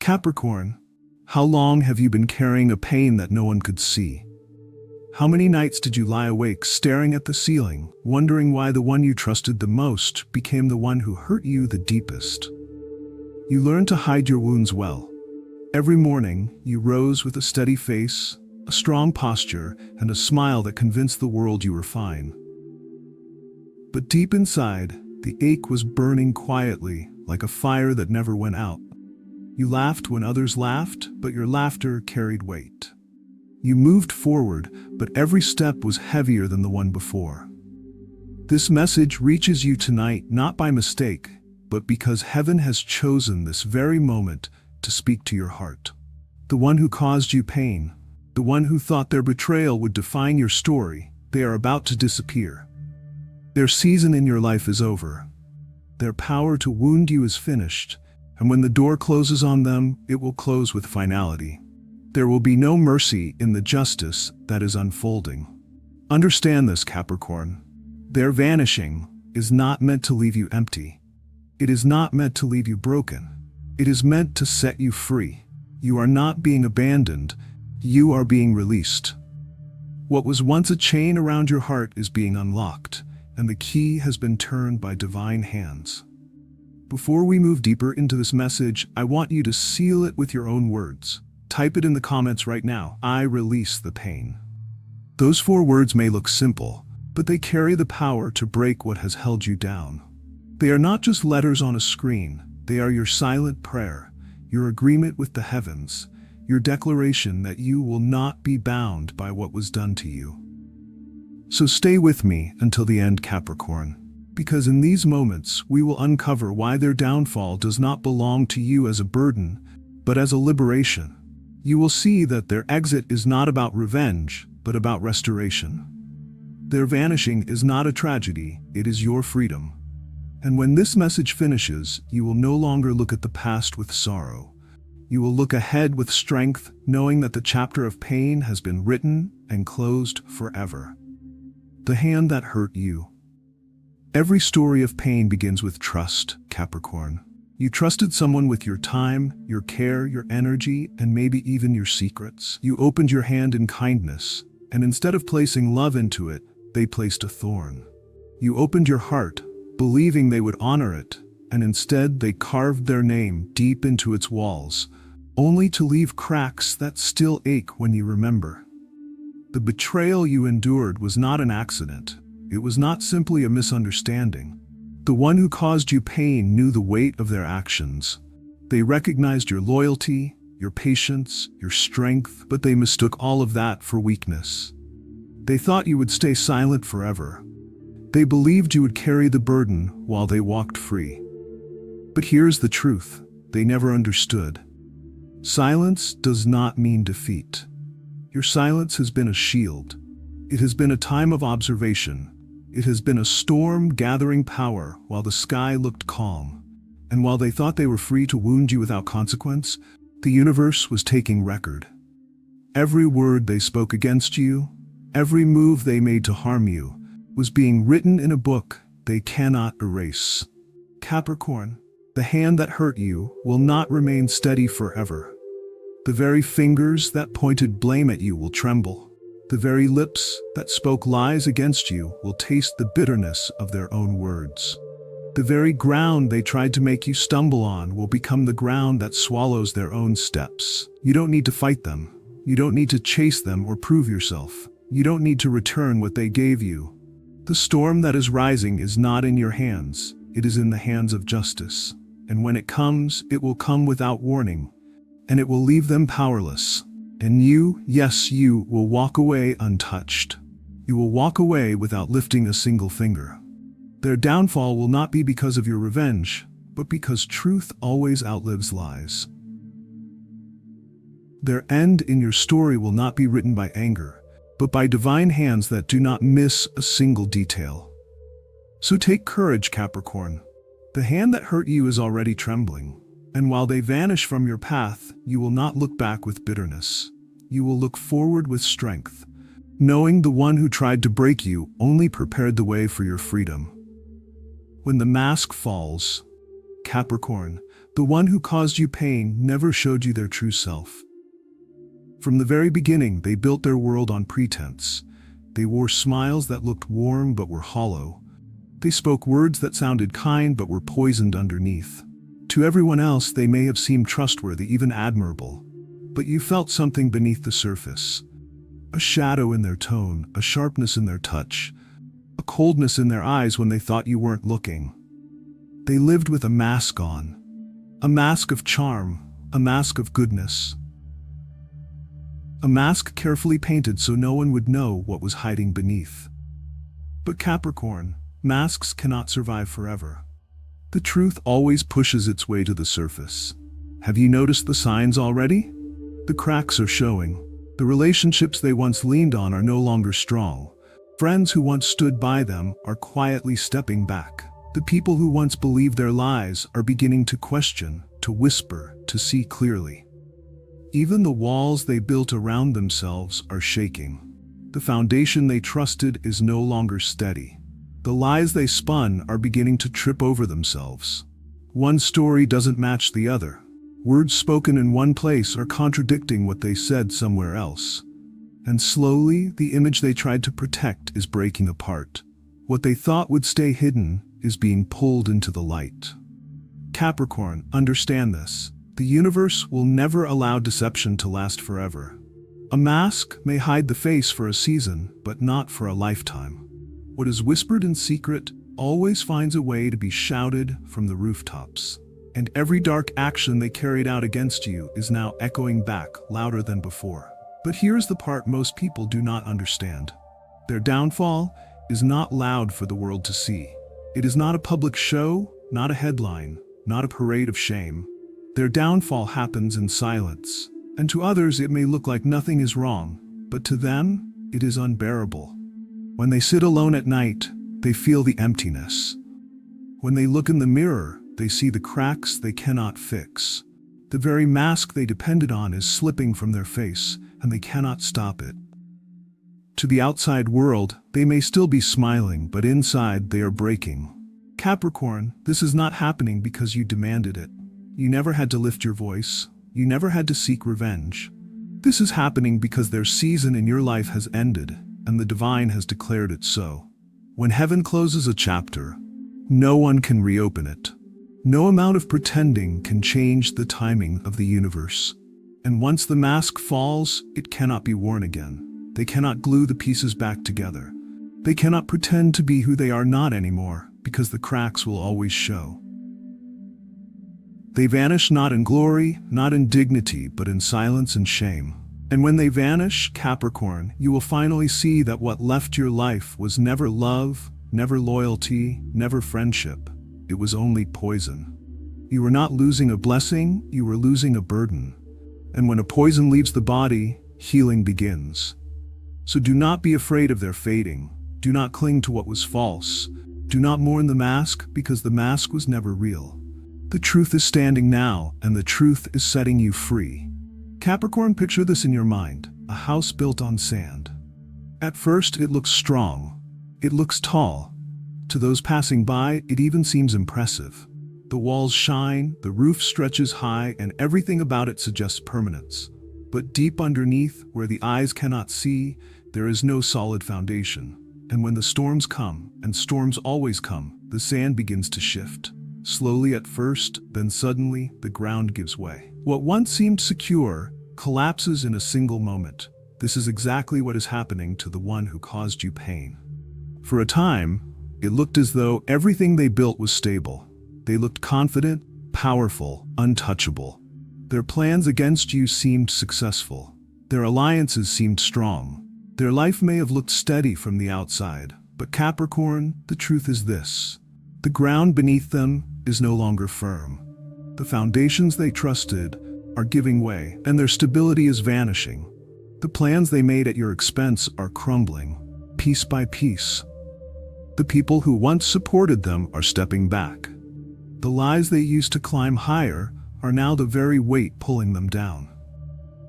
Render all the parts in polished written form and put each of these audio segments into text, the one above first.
Capricorn, how long have you been carrying a pain that no one could see? How many nights did you lie awake staring at the ceiling, wondering why the one you trusted the most became the one who hurt you the deepest? You learned to hide your wounds well. Every morning, you rose with a steady face, a strong posture, and a smile that convinced the world you were fine. But deep inside, the ache was burning quietly, like a fire that never went out. You laughed when others laughed, but your laughter carried weight. You moved forward, but every step was heavier than the one before. This message reaches you tonight not by mistake, but because heaven has chosen this very moment to speak to your heart. The one who caused you pain, the one who thought their betrayal would define your story, they are about to disappear. Their season in your life is over. Their power to wound you is finished, and when the door closes on them, it will close with finality. There will be no mercy in the justice that is unfolding. Understand this, Capricorn. Their vanishing is not meant to leave you empty. It is not meant to leave you broken. It is meant to set you free. You are not being abandoned. You are being released. What was once a chain around your heart is being unlocked, and the key has been turned by divine hands. Before we move deeper into this message, I want you to seal it with your own words. Type it in the comments right now. I release the pain. Those 4 words may look simple, but they carry the power to break what has held you down. They are not just letters on a screen. They are your silent prayer, your agreement with the heavens, your declaration that you will not be bound by what was done to you. So stay with me until the end, Capricorn, because in these moments we will uncover why their downfall does not belong to you as a burden, but as a liberation. You will see that their exit is not about revenge, but about restoration. Their vanishing is not a tragedy, it is your freedom. And when this message finishes, you will no longer look at the past with sorrow. You will look ahead with strength, knowing that the chapter of pain has been written and closed forever. The hand that hurt you. Every story of pain begins with trust, Capricorn. You trusted someone with your time, your care, your energy, and maybe even your secrets. You opened your hand in kindness, and instead of placing love into it, they placed a thorn. You opened your heart, believing they would honor it, and instead they carved their name deep into its walls, only to leave cracks that still ache when you remember. The betrayal you endured was not an accident. It was not simply a misunderstanding. The one who caused you pain knew the weight of their actions. They recognized your loyalty, your patience, your strength, but they mistook all of that for weakness. They thought you would stay silent forever. They believed you would carry the burden while they walked free. But here's the truth: they never understood. Silence does not mean defeat. Your silence has been a shield. It has been a time of observation. It has been a storm gathering power while the sky looked calm. And while they thought they were free to wound you without consequence, the universe was taking record. Every word they spoke against you, every move they made to harm you, was being written in a book they cannot erase. Capricorn, the hand that hurt you will not remain steady forever. The very fingers that pointed blame at you will tremble. The very lips that spoke lies against you will taste the bitterness of their own words. The very ground they tried to make you stumble on will become the ground that swallows their own steps. You don't need to fight them. You don't need to chase them or prove yourself. You don't need to return what they gave you. The storm that is rising is not in your hands. It is in the hands of justice. And when it comes, it will come without warning. And it will leave them powerless. And you, yes, you, will walk away untouched. You will walk away without lifting a single finger. Their downfall will not be because of your revenge, but because truth always outlives lies. Their end in your story will not be written by anger, but by divine hands that do not miss a single detail. So take courage, Capricorn. The hand that hurt you is already trembling. And while they vanish from your path, you will not look back with bitterness. You will look forward with strength, knowing the one who tried to break you only prepared the way for your freedom. When the mask falls, Capricorn, The one who caused you pain never showed you their true self. From the very beginning, they built their world on pretense. They wore smiles that looked warm but were hollow. They spoke words that sounded kind but were poisoned underneath. To everyone else, they may have seemed trustworthy, even admirable. But you felt something beneath the surface. A shadow in their tone, a sharpness in their touch, a coldness in their eyes when they thought you weren't looking. They lived with a mask on. A mask of charm, a mask of goodness. A mask carefully painted so no one would know what was hiding beneath. But Capricorn, masks cannot survive forever. The truth always pushes its way to the surface. Have you noticed the signs already? The cracks are showing. The relationships they once leaned on are no longer strong. Friends who once stood by them are quietly stepping back. The people who once believed their lies are beginning to question, to whisper, to see clearly. Even the walls they built around themselves are shaking. The foundation they trusted is no longer steady. The lies they spun are beginning to trip over themselves. One story doesn't match the other. Words spoken in one place are contradicting what they said somewhere else. And slowly, the image they tried to protect is breaking apart. What they thought would stay hidden is being pulled into the light. Capricorn, understand this. The universe will never allow deception to last forever. A mask may hide the face for a season, but not for a lifetime. What is whispered in secret always finds a way to be shouted from the rooftops. And every dark action they carried out against you is now echoing back louder than before. But here's the part most people do not understand. Their downfall is not loud for the world to see. It is not a public show, not a headline, not a parade of shame. Their downfall happens in silence. And to others it may look like nothing is wrong, but to them, it is unbearable. When they sit alone at night, they feel the emptiness. When they look in the mirror, they see the cracks they cannot fix. The very mask they depended on is slipping from their face, and they cannot stop it. To the outside world, they may still be smiling, but inside they are breaking. Capricorn, this is not happening because you demanded it. You never had to lift your voice. You never had to seek revenge. This is happening because their season in your life has ended, and the divine has declared it so. When heaven closes a chapter, no one can reopen it. No amount of pretending can change the timing of the universe. And once the mask falls, it cannot be worn again. They cannot glue the pieces back together. They cannot pretend to be who they are not anymore, because the cracks will always show. They vanish not in glory, not in dignity, but in silence and shame. And when they vanish, Capricorn, you will finally see that what left your life was never love, never loyalty, never friendship. It was only poison. You were not losing a blessing, you were losing a burden. And when a poison leaves the body, healing begins. So do not be afraid of their fading. Do not cling to what was false. Do not mourn the mask, because the mask was never real. The truth is standing now, and the truth is setting you free. Capricorn, picture this in your mind, a house built on sand. At first, it looks strong. It looks tall. To those passing by, it even seems impressive. The walls shine, the roof stretches high, and everything about it suggests permanence. But deep underneath, where the eyes cannot see, there is no solid foundation. And when the storms come, and storms always come, the sand begins to shift. Slowly at first, then suddenly, the ground gives way. What once seemed secure collapses in a single moment. This is exactly what is happening to the one who caused you pain. For a time, it looked as though everything they built was stable. They looked confident, powerful, untouchable. Their plans against you seemed successful. Their alliances seemed strong. Their life may have looked steady from the outside, but Capricorn, the truth is this. The ground beneath them is no longer firm. The foundations they trusted are giving way, and their stability is vanishing. The plans they made at your expense are crumbling, piece by piece. The people who once supported them are stepping back. The lies they used to climb higher are now the very weight pulling them down.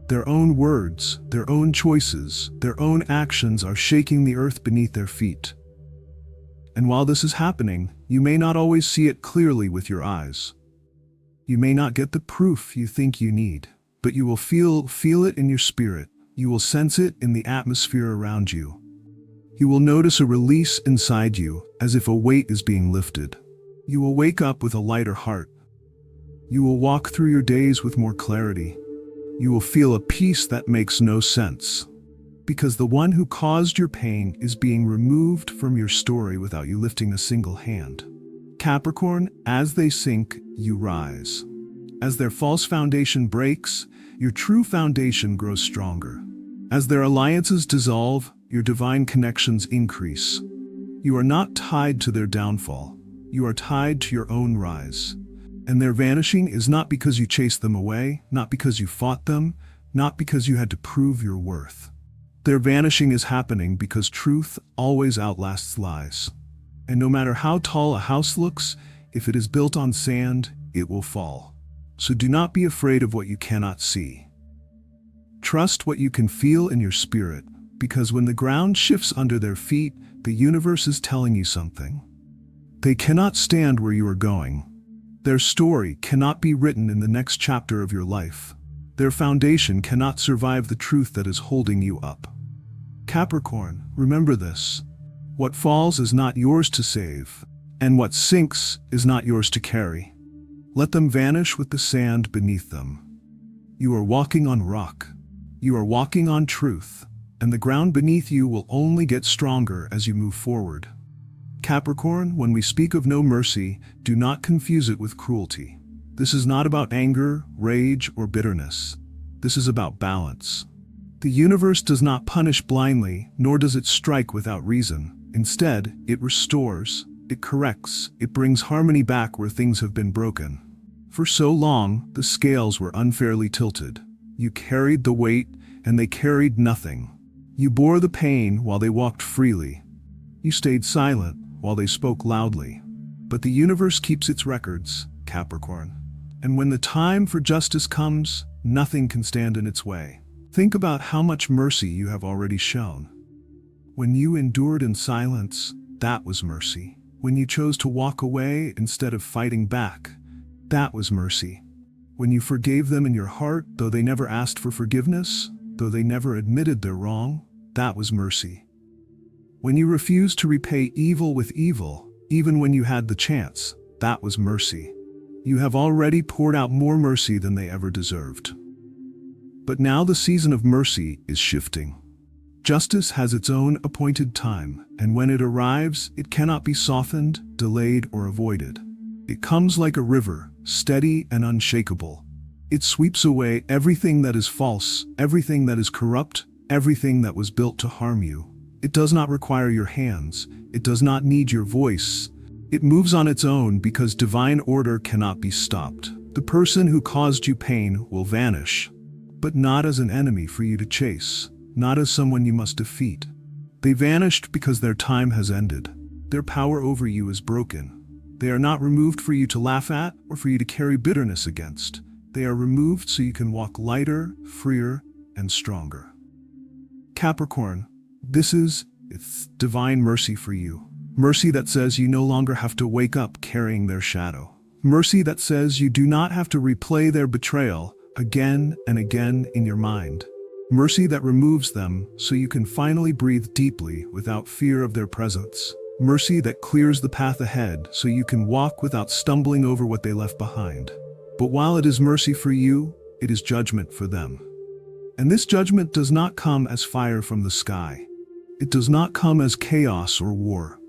Their own words, their own choices, their own actions are shaking the earth beneath their feet. And while this is happening, you may not always see it clearly with your eyes. You may not get the proof you think you need, but you will feel it in your spirit. You will sense it in the atmosphere around you. You will notice a release inside you, as if a weight is being lifted. You will wake up with a lighter heart. You will walk through your days with more clarity. You will feel a peace that makes no sense. Because the one who caused your pain is being removed from your story without you lifting a single hand. Capricorn, as they sink, you rise. As their false foundation breaks, your true foundation grows stronger. As their alliances dissolve, your divine connections increase. You are not tied to their downfall. You are tied to your own rise. And their vanishing is not because you chased them away, not because you fought them, not because you had to prove your worth. Their vanishing is happening because truth always outlasts lies. And no matter how tall a house looks, if it is built on sand, it will fall. So do not be afraid of what you cannot see. Trust what you can feel in your spirit, because when the ground shifts under their feet, the universe is telling you something. They cannot stand where you are going. Their story cannot be written in the next chapter of your life. Their foundation cannot survive the truth that is holding you up. Capricorn, remember this. What falls is not yours to save, and what sinks is not yours to carry. Let them vanish with the sand beneath them. You are walking on rock. You are walking on truth, and the ground beneath you will only get stronger as you move forward. Capricorn, when we speak of no mercy, do not confuse it with cruelty. This is not about anger, rage, or bitterness. This is about balance. The universe does not punish blindly, nor does it strike without reason. Instead, it restores, it corrects, it brings harmony back where things have been broken. For so long, the scales were unfairly tilted. You carried the weight, and they carried nothing. You bore the pain while they walked freely. You stayed silent while they spoke loudly. But the universe keeps its records, Capricorn. And when the time for justice comes, nothing can stand in its way. Think about how much mercy you have already shown. When you endured in silence, that was mercy. When you chose to walk away instead of fighting back, that was mercy. When you forgave them in your heart, though they never asked for forgiveness, though they never admitted their wrong, that was mercy. When you refused to repay evil with evil, even when you had the chance, that was mercy. You have already poured out more mercy than they ever deserved. But now the season of mercy is shifting. Justice has its own appointed time, and when it arrives, it cannot be softened, delayed, or avoided. It comes like a river, steady and unshakable. It sweeps away everything that is false, everything that is corrupt, everything that was built to harm you. It does not require your hands. It does not need your voice. It moves on its own because divine order cannot be stopped. The person who caused you pain will vanish, but not as an enemy for you to chase, not as someone you must defeat. They vanished because their time has ended. Their power over you is broken. They are not removed for you to laugh at or for you to carry bitterness against. They are removed so you can walk lighter, freer, and stronger. Capricorn, it's divine mercy for you. Mercy that says you no longer have to wake up carrying their shadow. Mercy that says you do not have to replay their betrayal again and again in your mind. Mercy that removes them so you can finally breathe deeply without fear of their presence. Mercy that clears the path ahead so you can walk without stumbling over what they left behind. But while it is mercy for you, it is judgment for them. And this judgment does not come as fire from the sky. It does not come as chaos or war.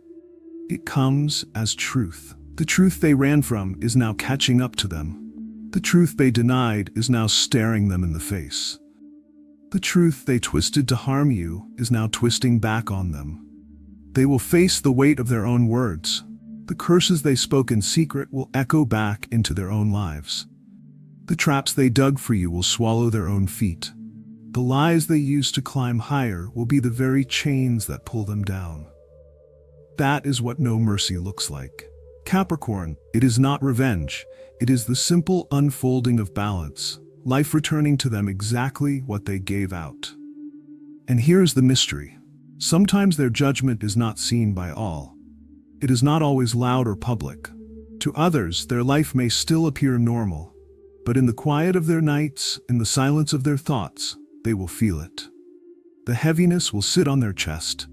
It comes as truth. The truth they ran from is now catching up to them. The truth they denied is now staring them in the face. The truth they twisted to harm you is now twisting back on them. They will face the weight of their own words. The curses they spoke in secret will echo back into their own lives. The traps they dug for you will swallow their own feet. The lies they used to climb higher will be the very chains that pull them down. That is what no mercy looks like. Capricorn, it is not revenge. It is the simple unfolding of balance, life returning to them exactly what they gave out. And here's the mystery. Sometimes their judgment is not seen by all. It is not always loud or public. To others, their life may still appear normal, but in the quiet of their nights, in the silence of their thoughts, they will feel it. The heaviness will sit on their chest.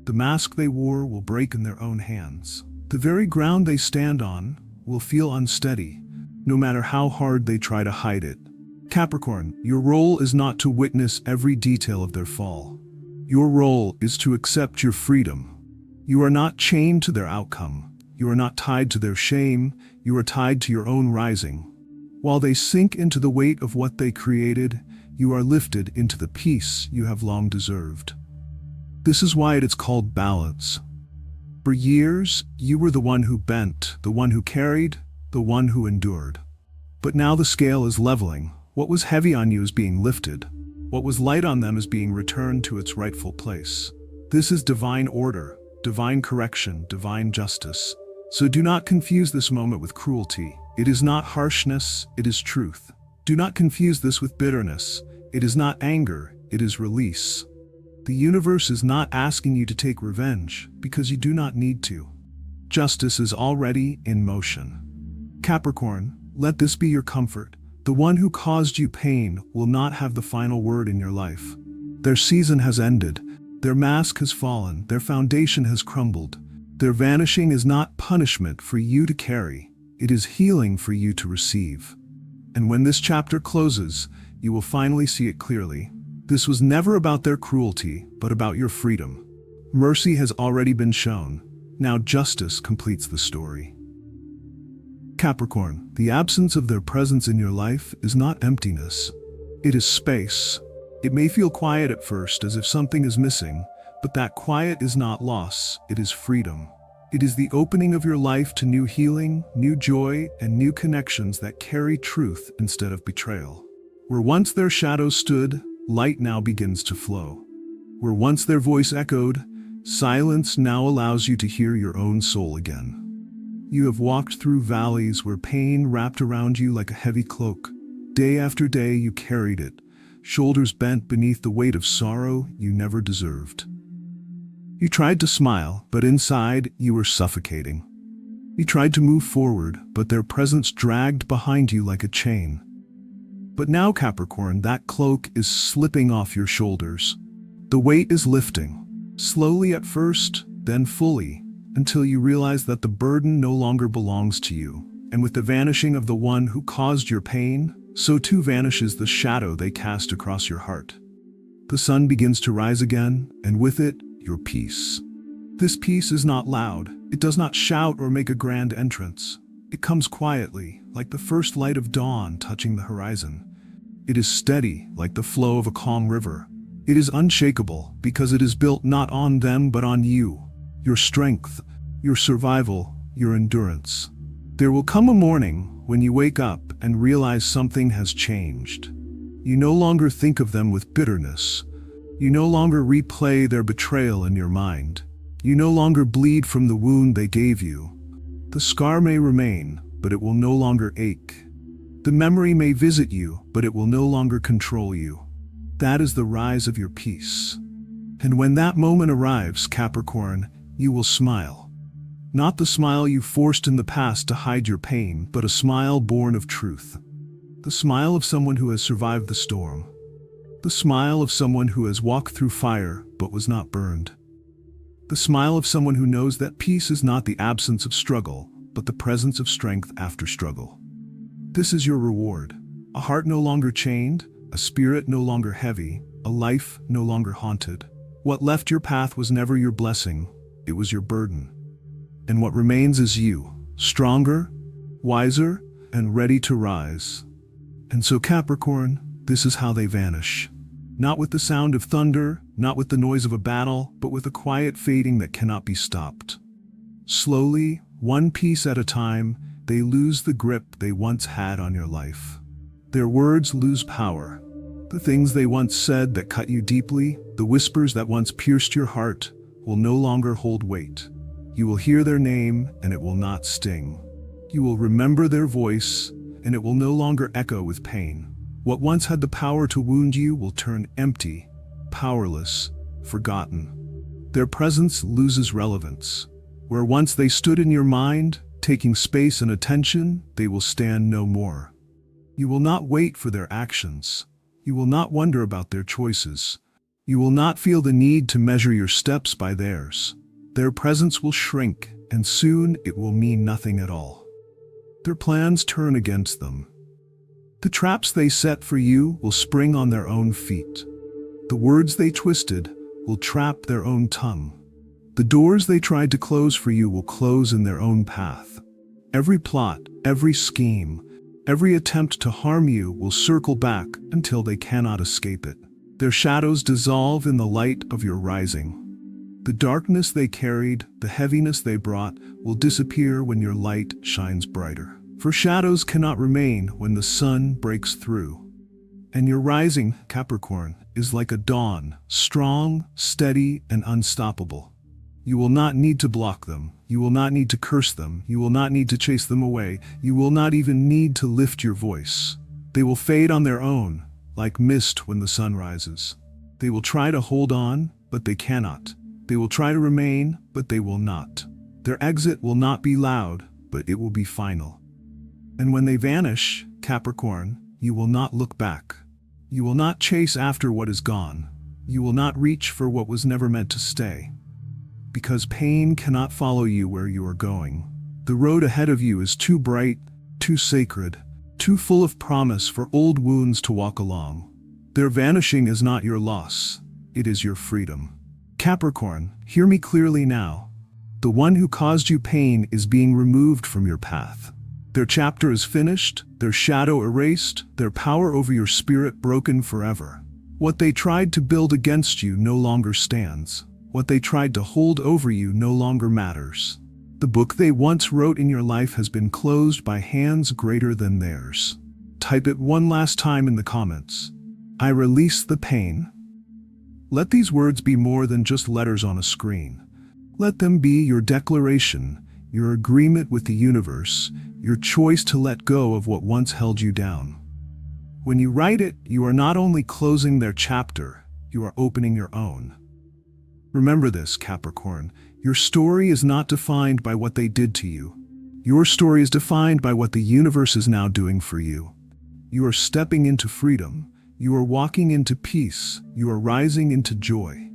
The mask they wore will break in their own hands. The very ground they stand on will feel unsteady, no matter how hard they try to hide it. Capricorn, your role is not to witness every detail of their fall. Your role is to accept your freedom. You are not chained to their outcome. You are not tied to their shame. You are tied to your own rising. While they sink into the weight of what they created, you are lifted into the peace you have long deserved. This is why it is called balance. For years, you were the one who bent, the one who carried, the one who endured. But now the scale is leveling. What was heavy on you is being lifted. What was light on them is being returned to its rightful place. This is divine order, divine correction, divine justice. So do not confuse this moment with cruelty. It is not harshness, it is truth. Do not confuse this with bitterness. It is not anger, it is release. The universe is not asking you to take revenge because you do not need to. Justice is already in motion. Capricorn, let this be your comfort. The one who caused you pain will not have the final word in your life. Their season has ended. Their mask has fallen. Their foundation has crumbled. Their vanishing is not punishment for you to carry. It is healing for you to receive. And when this chapter closes, you will finally see it clearly. This was never about their cruelty, but about your freedom. Mercy has already been shown. Now justice completes the story. Capricorn, the absence of their presence in your life is not emptiness. It is space. It may feel quiet at first, as if something is missing, but that quiet is not loss, it is freedom. It is the opening of your life to new healing, new joy, and new connections that carry truth instead of betrayal. Where once their shadows stood, light now begins to flow. Where once their voice echoed, silence now allows you to hear your own soul again. You have walked through valleys where pain wrapped around you like a heavy cloak. Day after day you carried it, shoulders bent beneath the weight of sorrow you never deserved. You tried to smile, but inside you were suffocating. You tried to move forward, but their presence dragged behind you like a chain. But now, Capricorn, that cloak is slipping off your shoulders. The weight is lifting, slowly at first, then fully, until you realize that the burden no longer belongs to you. And with the vanishing of the one who caused your pain, so too vanishes the shadow they cast across your heart. The sun begins to rise again, and with it, your peace. This peace is not loud. It does not shout or make a grand entrance. It comes quietly, like the first light of dawn touching the horizon. It is steady, like the flow of a calm river. It is unshakable, because it is built not on them but on you. Your strength, your survival, your endurance. There will come a morning when you wake up and realize something has changed. You no longer think of them with bitterness. You no longer replay their betrayal in your mind. You no longer bleed from the wound they gave you. The scar may remain, but it will no longer ache. The memory may visit you, but it will no longer control you. That is the rise of your peace. And when that moment arrives, Capricorn, you will smile. Not the smile you forced in the past to hide your pain, but a smile born of truth. The smile of someone who has survived the storm. The smile of someone who has walked through fire but was not burned. The smile of someone who knows that peace is not the absence of struggle, but the presence of strength after struggle. This is your reward. A heart no longer chained, a spirit no longer heavy, a life no longer haunted. What left your path was never your blessing, it was your burden. And what remains is you, stronger, wiser, and ready to rise. And so, Capricorn, this is how they vanish. Not with the sound of thunder, not with the noise of a battle, but with a quiet fading that cannot be stopped. Slowly, one piece at a time, they lose the grip they once had on your life. Their words lose power. The things they once said that cut you deeply, the whispers that once pierced your heart, will no longer hold weight. You will hear their name, and it will not sting. You will remember their voice, and it will no longer echo with pain. What once had the power to wound you will turn empty, powerless, forgotten. Their presence loses relevance. Where once they stood in your mind, taking space and attention, they will stand no more. You will not wait for their actions. You will not wonder about their choices. You will not feel the need to measure your steps by theirs. Their presence will shrink, and soon it will mean nothing at all. Their plans turn against them. The traps they set for you will spring on their own feet. The words they twisted will trap their own tongue. The doors they tried to close for you will close in their own path. Every plot, every scheme, every attempt to harm you will circle back until they cannot escape it. Their shadows dissolve in the light of your rising. The darkness they carried, the heaviness they brought, will disappear when your light shines brighter. For shadows cannot remain when the sun breaks through. And your rising, Capricorn, is like a dawn, strong, steady, and unstoppable. You will not need to block them. You will not need to curse them. You will not need to chase them away. You will not even need to lift your voice. They will fade on their own, like mist when the sun rises. They will try to hold on, but they cannot. They will try to remain, but they will not. Their exit will not be loud, but it will be final. And when they vanish, Capricorn, you will not look back. You will not chase after what is gone. You will not reach for what was never meant to stay. Because pain cannot follow you where you are going. The road ahead of you is too bright, too sacred, too full of promise for old wounds to walk along. Their vanishing is not your loss. It is your freedom. Capricorn, hear me clearly now. The one who caused you pain is being removed from your path. Their chapter is finished, their shadow erased, their power over your spirit broken forever. What they tried to build against you no longer stands. What they tried to hold over you no longer matters. The book they once wrote in your life has been closed by hands greater than theirs. Type it one last time in the comments. I release the pain. Let these words be more than just letters on a screen. Let them be your declaration, your agreement with the universe, your choice to let go of what once held you down. When you write it, you are not only closing their chapter, you are opening your own. Remember this, Capricorn, your story is not defined by what they did to you. Your story is defined by what the universe is now doing for you. You are stepping into freedom. You are walking into peace. You are rising into joy.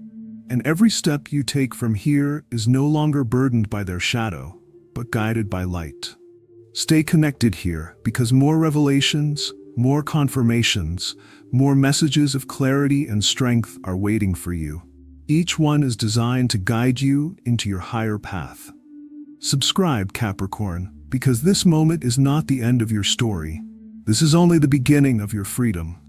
And every step you take from here is no longer burdened by their shadow, but guided by light. Stay connected here, because more revelations, more confirmations, more messages of clarity and strength are waiting for you. Each one is designed to guide you into your higher path. Subscribe, Capricorn, because this moment is not the end of your story. This is only the beginning of your freedom.